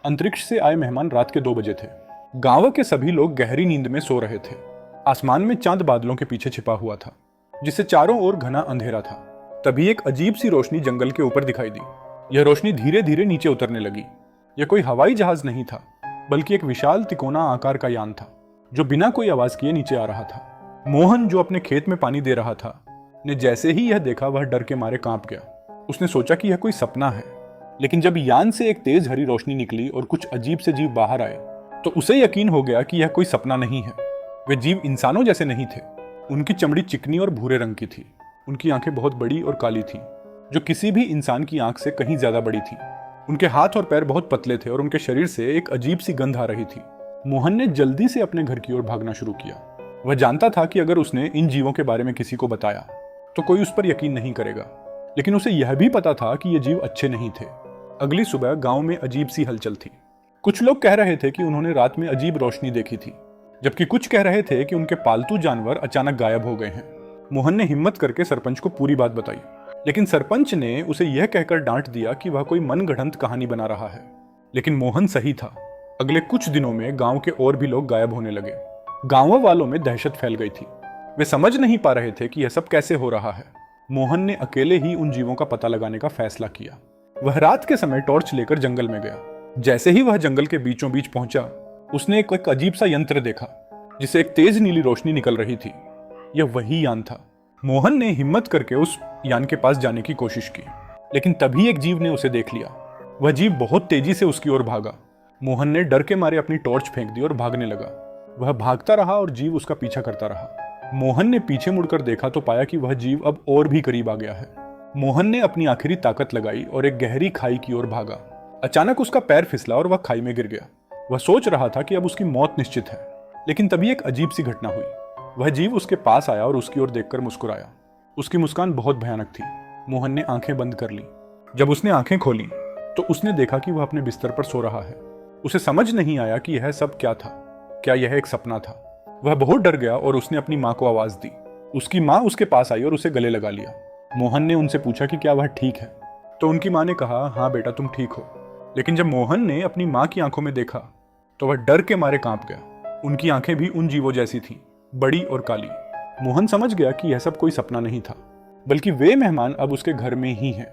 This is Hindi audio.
अंतरिक्ष से आए मेहमान रात के 2 बजे थे। गांव के सभी लोग गहरी नींद में सो रहे थे। आसमान में चांद बादलों के पीछे छिपा हुआ था, जिससे चारों ओर घना अंधेरा था। तभी एक अजीब सी रोशनी जंगल के ऊपर दिखाई दी। यह रोशनी धीरे धीरे नीचे उतरने लगी। यह कोई हवाई जहाज नहीं था, बल्कि एक विशाल तिकोना आकार का यान था, जो बिना कोई आवाज किए नीचे आ रहा था। मोहन, जो अपने खेत में पानी दे रहा था, ने जैसे ही यह देखा, वह डर के मारे कांप गया। उसने सोचा कि यह कोई सपना है, लेकिन जब यान से एक तेज हरी रोशनी निकली और कुछ अजीब से जीव बाहर आए, तो उसे यकीन हो गया कि यह कोई सपना नहीं है। वे जीव इंसानों जैसे नहीं थे। उनकी चमड़ी चिकनी और भूरे रंग की थी। उनकी आंखें बहुत बड़ी और काली थीं, जो किसी भी इंसान की आंख से कहीं ज्यादा बड़ी थी। उनके हाथ और पैर बहुत पतले थे और उनके शरीर से एक अजीब सी गंध आ रही थी। मोहन ने जल्दी से अपने घर की ओर भागना शुरू किया। वह जानता था कि अगर उसने इन जीवों के बारे में किसी को बताया तो कोई उस पर यकीन नहीं करेगा, लेकिन उसे यह भी पता था कि ये जीव अच्छे नहीं थे। अगली सुबह गांव में अजीब सी हलचल थी। कुछ लोग कह रहे थे कि उन्होंने रात में अजीब रोशनी देखी थी, जबकि कुछ कह रहे थे कि उनके पालतू जानवर अचानक गायब हो गए हैं। मोहन ने हिम्मत करके सरपंच को पूरी बात बताई, लेकिन सरपंच ने उसे यह कहकर डांट दिया कि वह कोई मनगढ़ंत कहानी बना रहा है। लेकिन मोहन सही था। अगले कुछ दिनों में गांव के और भी लोग गायब होने लगे। गांव वालों में दहशत फैल गई थी। वे समझ नहीं पा रहे थे कि यह सब कैसे हो रहा है। मोहन ने अकेले ही उन जीवों का पता लगाने का फैसला किया। वह रात के समय टॉर्च लेकर जंगल में गया। जैसे ही वह जंगल के बीचों बीच पहुंचा, उसने एक अजीब सा यंत्र देखा, जिसे एक तेज नीली रोशनी निकल रही थी। यह वही यान था। मोहन ने हिम्मत करके उस यान के पास जाने की कोशिश की, लेकिन तभी एक जीव ने उसे देख लिया। वह जीव बहुत तेजी से उसकी ओर भागा। मोहन ने डर के मारे अपनी टॉर्च फेंक दी और भागने लगा। वह भागता रहा और जीव उसका पीछा करता रहा। मोहन ने पीछे मुड़कर देखा तो पाया कि वह जीव अब और भी करीब आ गया है। मोहन ने अपनी आखिरी ताकत लगाई और एक गहरी खाई की ओर भागा। अचानक उसका पैर फिसला और वह खाई में गिर गया। वह सोच रहा था कि अब उसकी मौत निश्चित है, लेकिन तभी एक अजीब सी घटना हुई। वह जीव उसके पास आया और उसकी ओर देखकर मुस्कुराया। उसकी मुस्कान बहुत भयानक थी। मोहन ने आंखें बंद कर ली। जब उसने आंखें खोली तो उसने देखा कि वह अपने बिस्तर पर सो रहा है। उसे समझ नहीं आया कि यह सब क्या था। क्या यह एक सपना था? वह बहुत डर गया और उसने अपनी माँ को आवाज दी। उसकी माँ उसके पास आई और उसे गले लगा लिया। मोहन ने उनसे पूछा कि क्या वह ठीक है, तो उनकी माँ ने कहा, हाँ बेटा, तुम ठीक हो। लेकिन जब मोहन ने अपनी माँ की आंखों में देखा तो वह डर के मारे कांप गया। उनकी आंखें भी उन जीवों जैसी थीं, बड़ी और काली। मोहन समझ गया कि यह सब कोई सपना नहीं था, बल्कि वे मेहमान अब उसके घर में ही हैं।